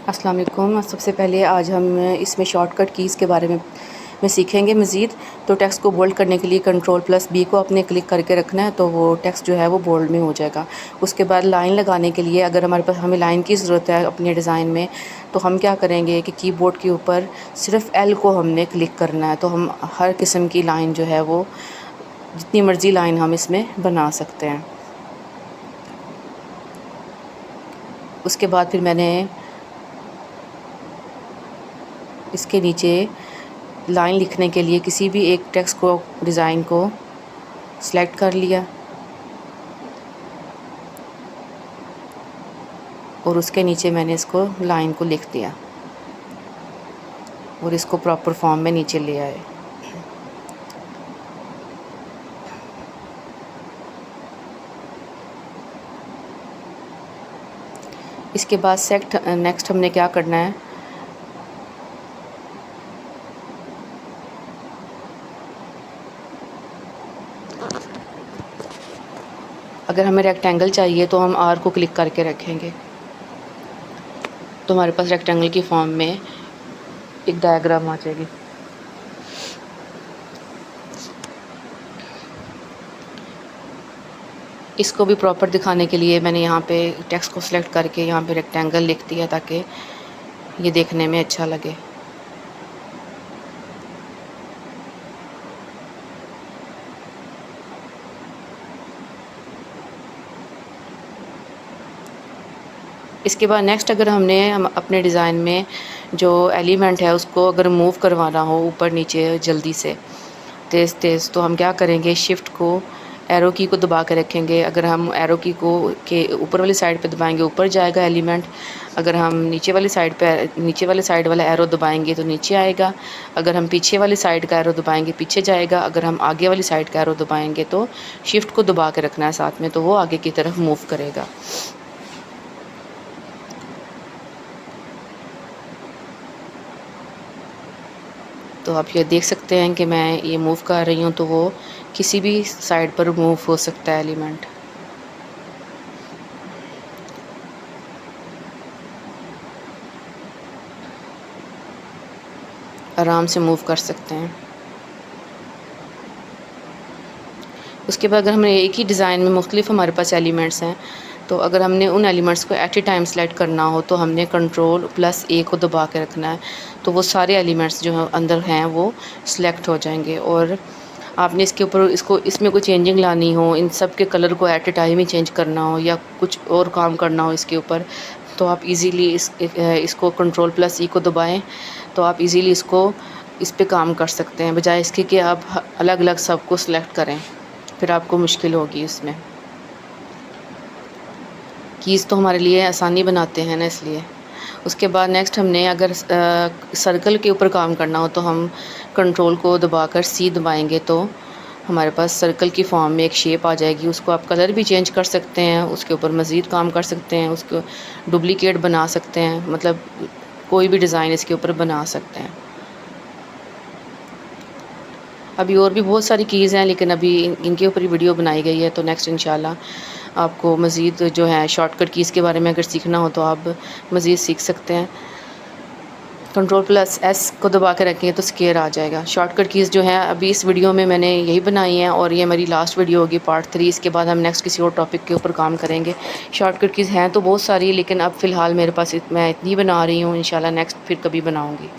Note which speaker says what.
Speaker 1: अस्सलाम वालेकुम। सबसे पहले आज हम इसमें शॉर्टकट कीज़ के बारे में सीखेंगे मज़ीद। तो टेक्स्ट को बोल्ड करने के लिए Ctrl+B को अपने क्लिक करके रखना है, तो वो टेक्स्ट जो है वो बोल्ड में हो जाएगा। उसके बाद लाइन लगाने के लिए अगर हमारे पास हमें लाइन की ज़रूरत है अपने डिज़ाइन में, तो हम क्या करेंगे कि कीबोर्ड के ऊपर सिर्फ़ L को हमने क्लिक करना है, तो हम हर किस्म की लाइन जो है वो जितनी मर्ज़ी लाइन हम इसमें बना सकते हैं। उसके बाद फिर मैंने इसके नीचे लाइन लिखने के लिए किसी भी एक टेक्स्ट को डिज़ाइन को सिलेक्ट कर लिया और उसके नीचे मैंने इसको लाइन को लिख दिया और इसको प्रॉपर फॉर्म में नीचे ले आए। इसके बाद नेक्स्ट हमने क्या करना है, अगर हमें रेक्टेंगल चाहिए तो हम आर को क्लिक करके रखेंगे, तो हमारे पास रेक्टेंगल की फॉर्म में एक डायग्राम आ जाएगी। इसको भी प्रॉपर दिखाने के लिए मैंने यहाँ पे टेक्स्ट को सिलेक्ट करके यहाँ पे रेक्टेंगल लिख दिया ताकि ये देखने में अच्छा लगे। इसके बाद नेक्स्ट अगर हम अपने डिज़ाइन में जो एलिमेंट है उसको अगर मूव करवाना हो ऊपर नीचे जल्दी से तेज़ तेज़, तो हम क्या करेंगे, शिफ्ट को एरो की को दबा के रखेंगे। अगर हम एरो की को के ऊपर वाली साइड पे दबाएंगे ऊपर जाएगा एलिमेंट, अगर हम नीचे वाली साइड वाला एरो दबाएंगे तो नीचे आएगा, अगर हम पीछे वाली साइड का एरो दबाएंगे पीछे जाएगा, अगर हम आगे वाली साइड का एरो दबाएंगे तो शिफ्ट को दबा के रखना है साथ में, तो वो आगे की तरफ मूव करेगा। तो आप ये देख सकते हैं कि मैं ये मूव कर रही हूँ तो वो किसी भी साइड पर मूव हो सकता है एलिमेंट। आराम से मूव कर सकते हैं। उसके बाद अगर हमें एक ही डिज़ाइन में मुख्तलिफ हमारे पास एलिमेंट्स हैं, तो अगर हमने उन एलिमेंट्स को एट ए टाइम सेलेक्ट करना हो तो हमने Ctrl+A को दबा के रखना है, तो वो सारे एलिमेंट्स जो अंदर हैं वो सिलेक्ट हो जाएंगे। और आपने इसके ऊपर इसमें कोई चेंजिंग लानी हो, इन सब के कलर को एट ए टाइम ही चेंज करना हो या कुछ और काम करना हो इसके ऊपर, तो आप इजीली इसको Ctrl+E को दबाएं, तो आप इजीली इस पे काम कर सकते हैं, बजाय इसके कि आप अलग अलग सबको सिलेक्ट करें, फिर आपको मुश्किल होगी इसमें। कीज़ तो हमारे लिए आसानी बनाते हैं ना, इसलिए। उसके बाद नेक्स्ट हमने अगर सर्कल के ऊपर काम करना हो तो हम कंट्रोल को दबाकर C दबाएंगे तो हमारे पास सर्कल की फॉर्म में एक शेप आ जाएगी। उसको आप कलर भी चेंज कर सकते हैं, उसके ऊपर मज़ीद काम कर सकते हैं, उसको डुप्लिकेट बना सकते हैं, मतलब कोई भी डिज़ाइन इसके ऊपर बना सकते हैं। अभी और भी बहुत सारी कीज़ हैं लेकिन अभी इनके ऊपर ही वीडियो बनाई गई है, तो नेक्स्ट इंशाल्लाह आपको मज़ीद जो है शॉर्टकट कीज़ के बारे में अगर सीखना हो तो आप मज़ीद सीख सकते हैं। Ctrl+S को दबा के रखेंगे तो स्क्वायर आ जाएगा। शॉर्टकट कीज़ जो है अभी इस वीडियो में मैंने यही बनाई हैं और ये मेरी लास्ट वीडियो होगी पार्ट 3। इसके बाद हम नेक्स्ट किसी और टॉपिक के ऊपर काम करेंगे। शॉर्टकट कीज़ हैं तो बहुत सारी, लेकिन अब फ़िलहाल मेरे पास मैं इतनी बना रही हूँ, इंशाल्लाह नेक्स्ट फिर कभी बनाऊँगी।